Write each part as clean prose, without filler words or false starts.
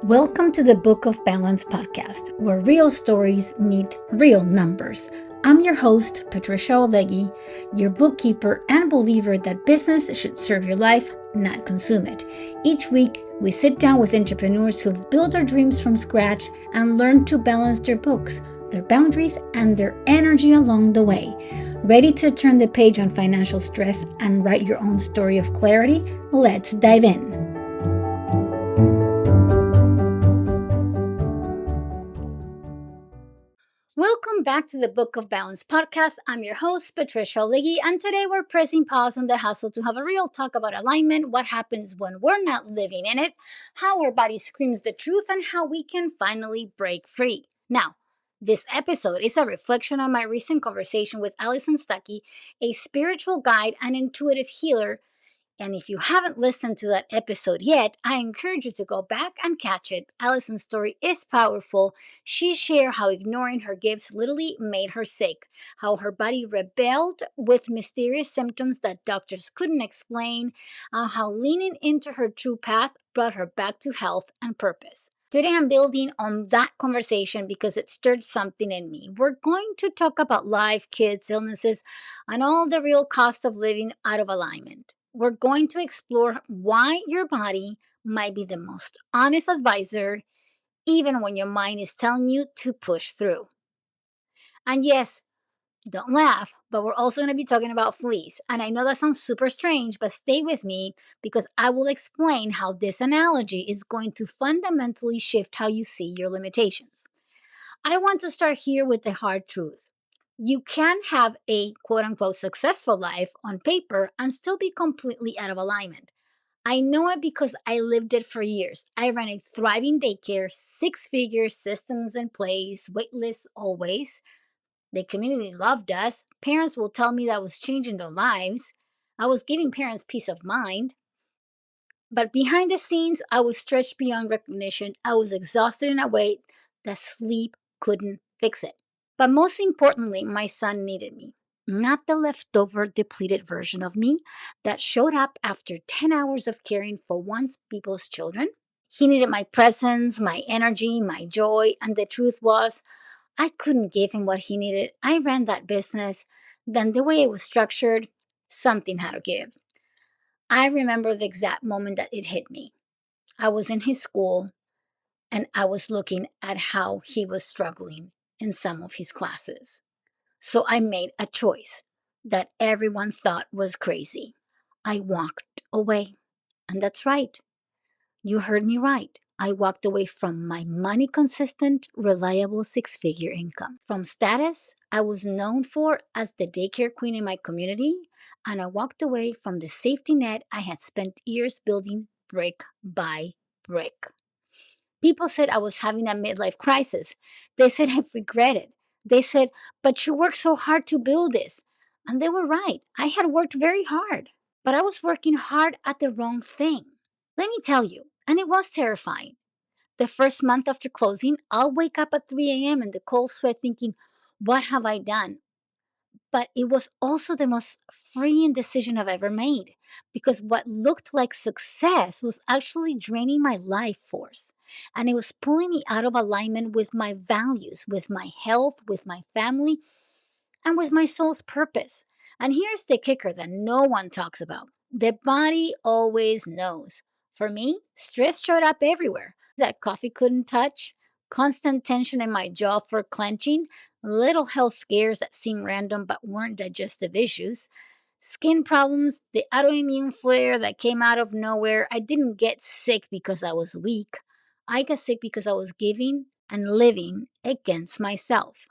Welcome to the Book of Balance podcast, where real stories meet real numbers. I'm your host, Patricia Oholeguy, your bookkeeper and believer that business should serve your life, not consume it. Each week, we sit down with entrepreneurs who've built their dreams from scratch and learned to balance their books, their boundaries, and their energy along the way. Ready to turn the page on financial stress and write your own story of clarity? Let's dive in. Welcome back to the Book of Balance podcast. I'm your host, Patricia Oholeguy, and today we're pressing pause on the hustle to have a real talk about alignment, what happens when we're not living in it, how our body screams the truth, and how we can finally break free. Now, this episode is a reflection on my recent conversation with Alison Stuckey, a spiritual guide and intuitive healer. And if you haven't listened to that episode yet, I encourage you to go back and catch it. Alison's story is powerful. She shared how ignoring her gifts literally made her sick, how her body rebelled with mysterious symptoms that doctors couldn't explain, and how leaning into her true path brought her back to health and purpose. Today, I'm building on that conversation because it stirred something in me. We're going to talk about life, kids, illnesses, and all the real cost of living out of alignment. We're going to explore why your body might be the most honest advisor, even when your mind is telling you to push through. And yes, don't laugh, but we're also going to be talking about fleas. And I know that sounds super strange, but stay with me because I will explain how this analogy is going to fundamentally shift how you see your limitations. I want to start here with the hard truth. You can have a quote unquote successful life on paper and still be completely out of alignment. I know it because I lived it for years. I ran a thriving daycare, six figure systems in place, wait lists always. The community loved us. Parents will tell me that I was changing their lives. I was giving parents peace of mind. But behind the scenes, I was stretched beyond recognition. I was exhausted in a way that sleep couldn't fix it. But most importantly, my son needed me. Not the leftover, depleted version of me that showed up after 10 hours of caring for once people's children. He needed my presence, my energy, my joy, and the truth was, I couldn't give him what he needed. I ran that business. Then, the way it was structured, something had to give. I remember the exact moment that it hit me. I was in his school and I was looking at how he was struggling in some of his classes. So I made a choice that everyone thought was crazy. I walked away. And that's right. You heard me right. I walked away from my money consistent, reliable six figure income. From status I was known for as the daycare queen in my community, and I walked away from the safety net I had spent years building brick by brick. People said I was having a midlife crisis. They said I regretted. They said, but you worked so hard to build this. And they were right. I had worked very hard, but I was working hard at the wrong thing. Let me tell you, and it was terrifying. The first month after closing, I'll wake up at 3 a.m. in the cold sweat thinking, what have I done? But it was also the most freeing decision I've ever made because what looked like success was actually draining my life force. And it was pulling me out of alignment with my values, with my health, with my family, and with my soul's purpose. And here's the kicker that no one talks about: the body always knows. For me, stress showed up everywhere that coffee couldn't touch, constant tension in my jaw for clenching, little health scares that seemed random but weren't digestive issues, skin problems, the autoimmune flare that came out of nowhere. I didn't get sick because I was weak. I got sick because I was giving and living against myself.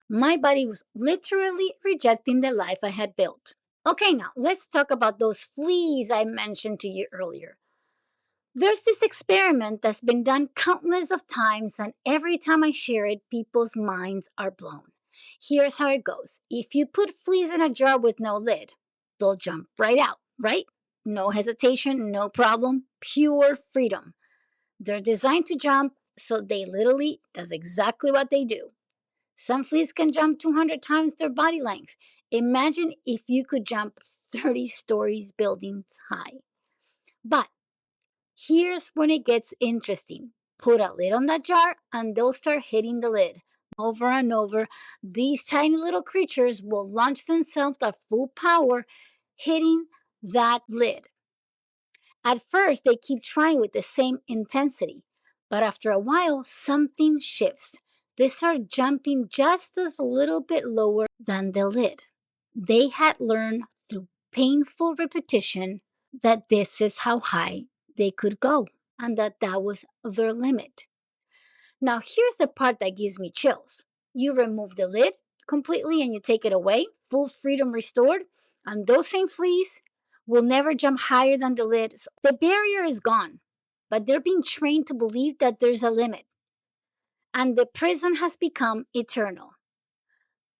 My body was literally rejecting the life I had built. Okay, now let's talk about those fleas I mentioned to you earlier. There's this experiment that's been done countless of times, and every time I share it, people's minds are blown. Here's how it goes. If you put fleas in a jar with no lid, they'll jump right out, right? No hesitation, no problem, pure freedom. They're designed to jump, so that's exactly what they do. Some fleas can jump 200 times their body length. Imagine if you could jump 30 stories buildings high. But Here's when it gets interesting. Put a lid on that jar and they'll start hitting the lid. Over and over, these tiny little creatures will launch themselves at full power, hitting that lid. At first, they keep trying with the same intensity, but after a while, something shifts. They start jumping just as a little bit lower than the lid. They had learned through painful repetition that this is how high they could go and that was their limit. Now, here's the part that gives me chills. You remove the lid completely and you take it away, full freedom restored, and those same fleas will never jump higher than the lid. So the barrier is gone, but they're being trained to believe that there's a limit, and the prison has become eternal.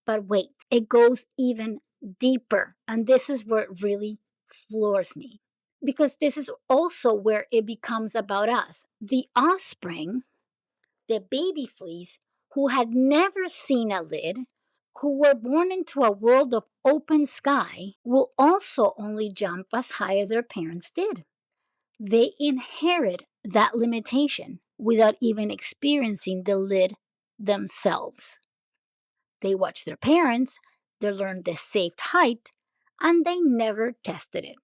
But wait, it goes even deeper, and this is where it really floors me. Because this is also where it becomes about us. The offspring, the baby fleas, who had never seen a lid, who were born into a world of open sky, will also only jump as high as their parents did. They inherit that limitation without even experiencing the lid themselves. They watch their parents, they learn the safe height, and they never tested it.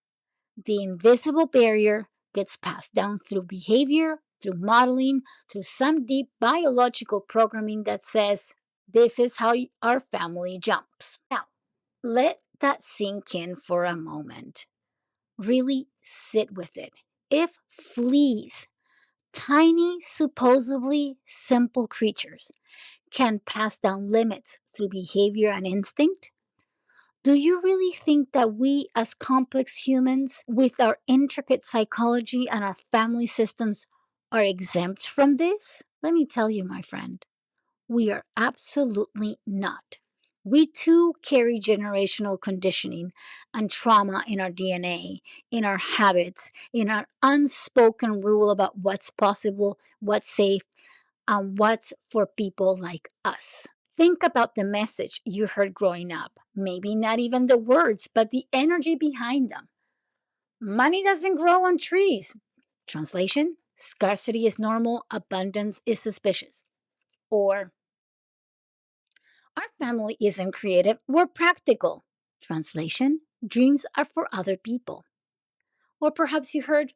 The invisible barrier gets passed down through behavior, through modeling, through some deep biological programming that says, this is how our family jumps. Now, let that sink in for a moment. Really sit with it. If fleas, tiny, supposedly simple creatures, can pass down limits through behavior and instinct, do you really think that we, as complex humans, with our intricate psychology and our family systems, are exempt from this? Let me tell you, my friend, we are absolutely not. We too carry generational conditioning and trauma in our DNA, in our habits, in our unspoken rule about what's possible, what's safe, and what's for people like us. Think about the message you heard growing up. Maybe not even the words, but the energy behind them. Money doesn't grow on trees. Translation: scarcity is normal, abundance is suspicious. Or, our family isn't creative, we're practical. Translation: dreams are for other people. Or perhaps you heard,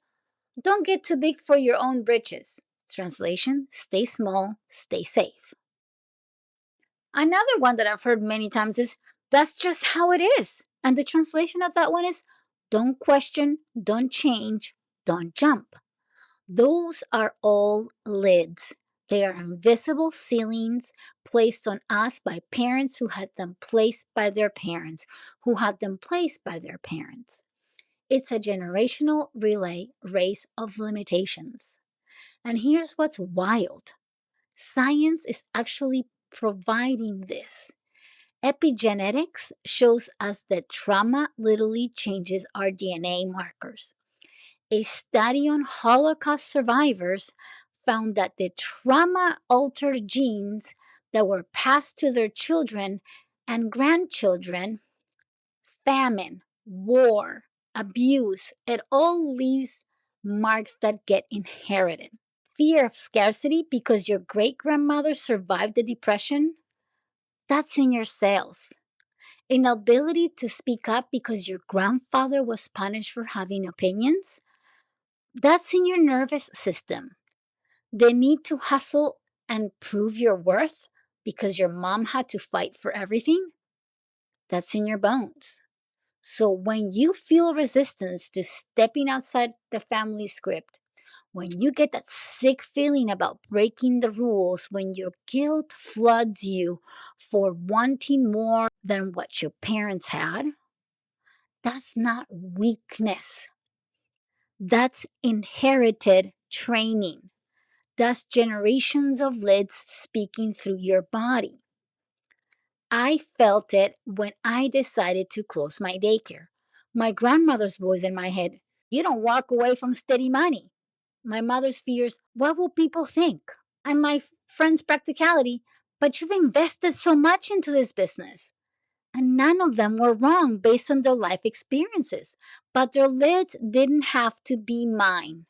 don't get too big for your own britches. Translation: stay small, stay safe. Another one that I've heard many times is, that's just how it is. And the translation of that one is, don't question, don't change, don't jump. Those are all lids. They are invisible ceilings placed on us by parents who had them placed by their parents, who had them placed by their parents. It's a generational relay race of limitations. And here's what's wild: science is actually providing this. Epigenetics shows us that trauma literally changes our DNA markers. A study on Holocaust survivors found that the trauma altered genes that were passed to their children and grandchildren, famine, war, abuse, it all leaves marks that get inherited. Fear of scarcity because your great grandmother survived the Depression, that's in your cells. Inability to speak up because your grandfather was punished for having opinions, that's in your nervous system. The need to hustle and prove your worth because your mom had to fight for everything, that's in your bones. So when you feel resistance to stepping outside the family script, when you get that sick feeling about breaking the rules, when your guilt floods you for wanting more than what your parents had, that's not weakness. That's inherited training. That's generations of lids speaking through your body. I felt it when I decided to close my daycare. My grandmother's voice in my head, you don't walk away from steady money. My mother's fears, what will people think? And my friend's practicality, but you've invested so much into this business. And none of them were wrong based on their life experiences. But their lids didn't have to be mine.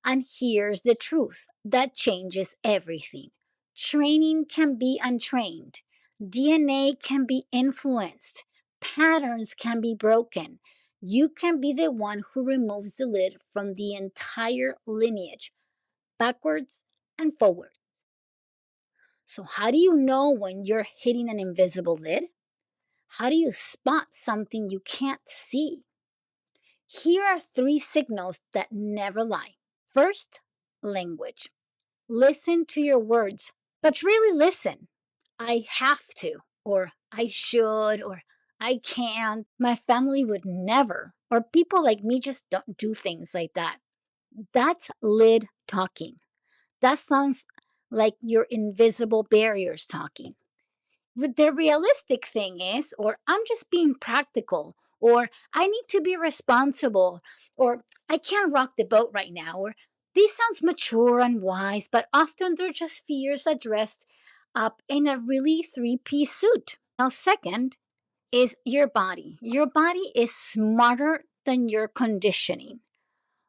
And here's the truth that changes everything. Training can be untrained, DNA can be influenced, patterns can be broken. You can be the one who removes the lid from the entire lineage, backwards and forward. So, how do you know when you're hitting an invisible lid? How do you spot something you can't see? Here are three signals that never lie. First, language. Listen to your words, but really listen. I have to, or I should, or I can't. My family would never, or people like me just don't do things like that. That's lid talking. That sounds like your invisible barriers talking. But the realistic thing is, or I'm just being practical, or I need to be responsible, or I can't rock the boat right now, or this sounds mature and wise, but often they're just fears addressed up in a really three-piece suit. Now, second is your body. Your body is smarter than your conditioning.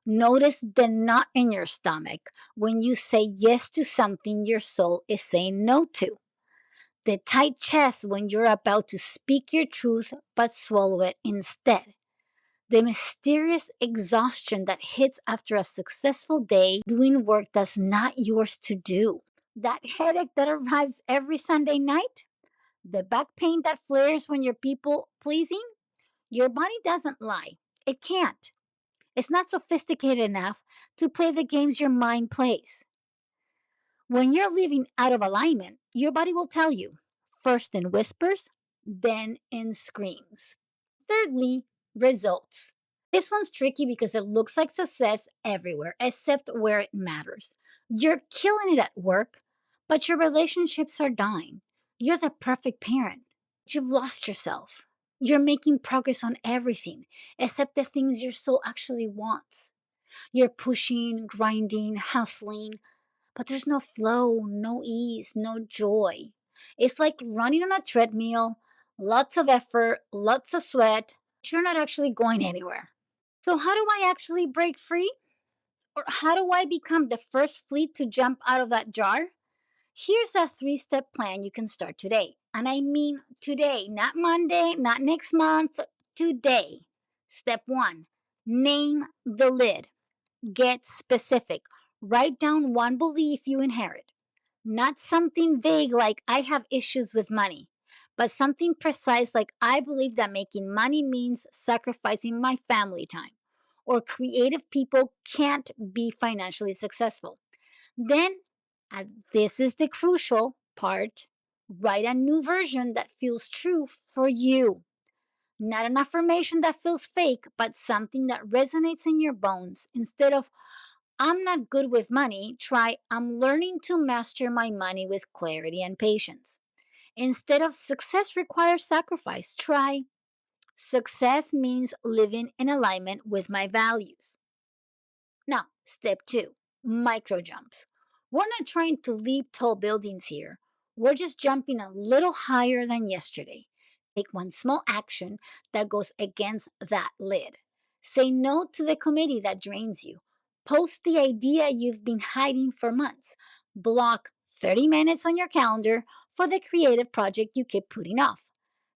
Notice the knot in your stomach when you say yes to something your soul is saying no to. The tight chest when you're about to speak your truth but swallow it instead. The mysterious exhaustion that hits after a successful day doing work that's not yours to do. That headache that arrives every Sunday night. The back pain that flares when you're people pleasing. Your body doesn't lie. It can't. It's not sophisticated enough to play the games your mind plays. When you're living out of alignment, your body will tell you, first in whispers, then in screams. Thirdly, results. This one's tricky because it looks like success everywhere except where it matters. You're killing it at work, but your relationships are dying. You're the perfect parent. You've lost yourself. You're making progress on everything except the things your soul actually wants. You're pushing, grinding, hustling, but there's no flow, no ease, no joy. It's like running on a treadmill, lots of effort, lots of sweat, but you're not actually going anywhere. So, how do I actually break free? Or how do I become the first flea to jump out of that jar? Here's a three-step plan you can start today. And I mean today, not Monday, not next month, today. Step one, name the lid. Get specific. Write down one belief you inherit. Not something vague like I have issues with money, but something precise like I believe that making money means sacrificing my family time, or creative people can't be financially successful. Then, this is the crucial part, write a new version that feels true for you. Not an affirmation that feels fake, but something that resonates in your bones. Instead of, I'm not good with money, try, I'm learning to master my money with clarity and patience. Instead of, success requires sacrifice, try, success means living in alignment with my values. Now, step two, micro jumps. We're not trying to leap tall buildings here. We're just jumping a little higher than yesterday. Take one small action that goes against that lid. Say no to the committee that drains you. Post the idea you've been hiding for months. Block 30 minutes on your calendar for the creative project you keep putting off.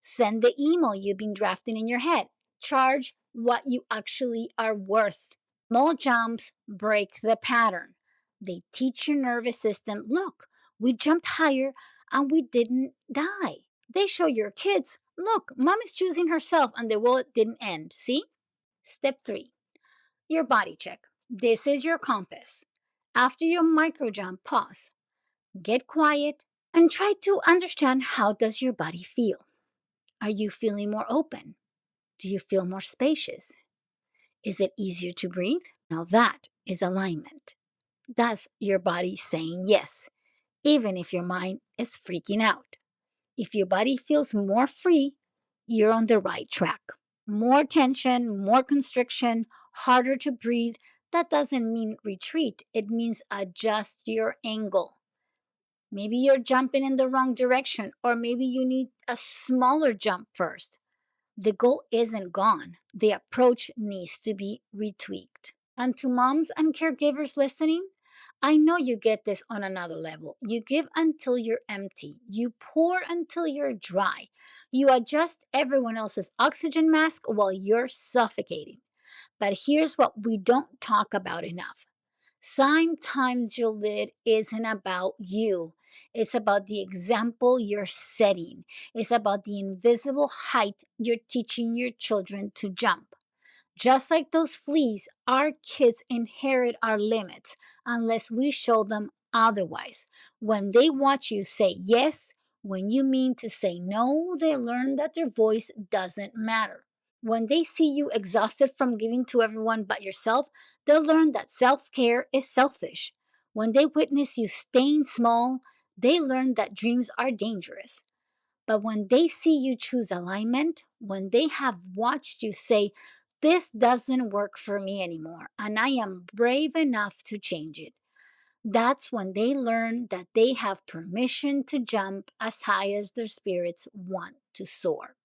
Send the email you've been drafting in your head. Charge what you actually are worth. Small jumps break the pattern. They teach your nervous system, look, we jumped higher and we didn't die. They show your kids, look, mom is choosing herself and the world didn't end. See? Step three, your body check. This is your compass. After your micro jump, pause, get quiet, and try to understand, how does your body feel? Are you feeling more open? Do you feel more spacious? Is it easier to breathe? Now that is alignment. That's your body saying yes, even if your mind is freaking out. If your body feels more free, you're on the right track. More tension, more constriction, harder to breathe. That doesn't mean retreat, it means adjust your angle. Maybe you're jumping in the wrong direction, or maybe you need a smaller jump first. The goal isn't gone, the approach needs to be retweaked. And to moms and caregivers listening, I know you get this on another level. You give until you're empty. You pour until you're dry. You adjust everyone else's oxygen mask while you're suffocating. But here's what we don't talk about enough. Sometimes your lid isn't about you. It's about the example you're setting. It's about the invisible height you're teaching your children to jump. Just like those fleas, our kids inherit our limits unless we show them otherwise. When they watch you say yes, when you mean to say no, they learn that their voice doesn't matter. When they see you exhausted from giving to everyone but yourself, they'll learn that self care is selfish. When they witness you staying small, they learn that dreams are dangerous. But when they see you choose alignment, when they have watched you say, "This doesn't work for me anymore, and I am brave enough to change it," that's when they learn that they have permission to jump as high as their spirits want to soar.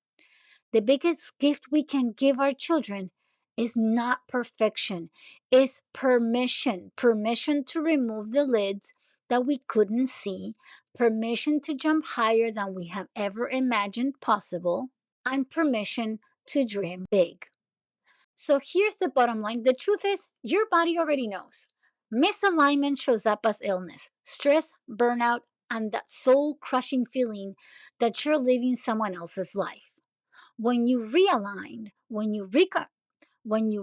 The biggest gift we can give our children is not perfection, it's permission. Permission to remove the lids that we couldn't see, permission to jump higher than we have ever imagined possible, and permission to dream big. So here's the bottom line. The truth is, your body already knows. Misalignment shows up as illness, stress, burnout, and that soul crushing feeling that you're living someone else's life. When you realign, when you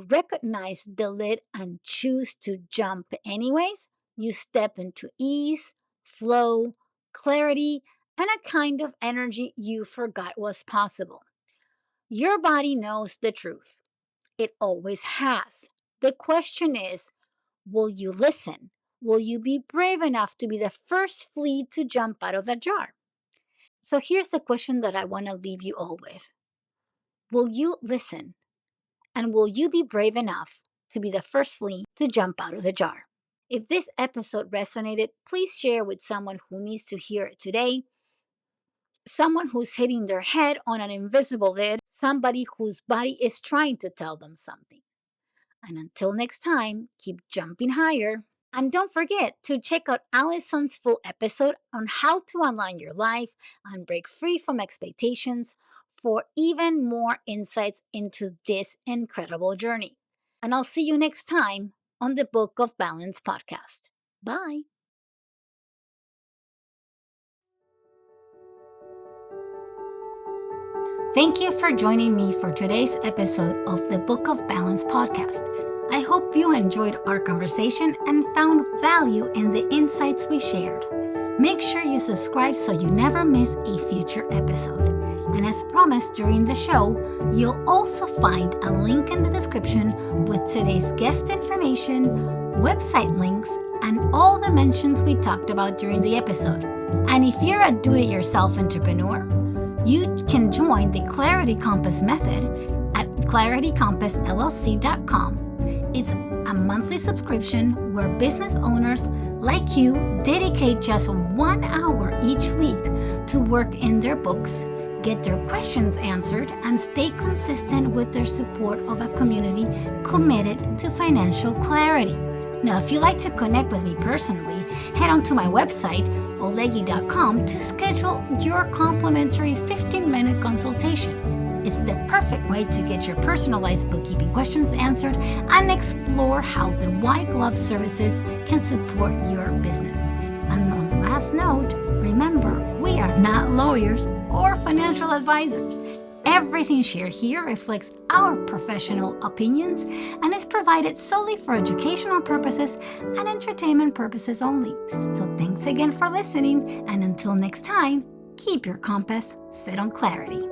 recognize the lid and choose to jump anyways, you step into ease, flow, clarity, and a kind of energy you forgot was possible. Your body knows the truth. It always has. The question is, will you listen? Will you be brave enough to be the first flea to jump out of the jar? So here's the question that I want to leave you all with. Will you listen? And will you be brave enough to be the first flea to jump out of the jar? If this episode resonated, please share with someone who needs to hear it today. Someone who's hitting their head on an invisible lid, somebody whose body is trying to tell them something. And until next time, keep jumping higher. And don't forget to check out Alison's full episode on how to align your life and break free from expectations for even more insights into this incredible journey. And I'll see you next time on the Book of Balance podcast. Bye. Thank you for joining me for today's episode of the Book of Balance podcast. I hope you enjoyed our conversation and found value in the insights we shared. Make sure you subscribe so you never miss a future episode. And as promised during the show, you'll also find a link in the description with today's guest information, website links, and all the mentions we talked about during the episode. And if you're a do-it-yourself entrepreneur, you can join the Clarity Compass method at claritycompassllc.com. It's a monthly subscription where business owners like you dedicate just 1 hour each week to work in their books, get their questions answered, and stay consistent with their support of a community committed to financial clarity. Now, if you'd like to connect with me personally, head on to my website, oholeguy.com, to schedule your complimentary 15-minute consultation. It's the perfect way to get your personalized bookkeeping questions answered and explore how the white glove services can support your business. And on the last note, remember, we are not lawyers or financial advisors. Everything shared here reflects our professional opinions and is provided solely for educational purposes and entertainment purposes only. So thanks again for listening, and until next time, keep your compass set on clarity.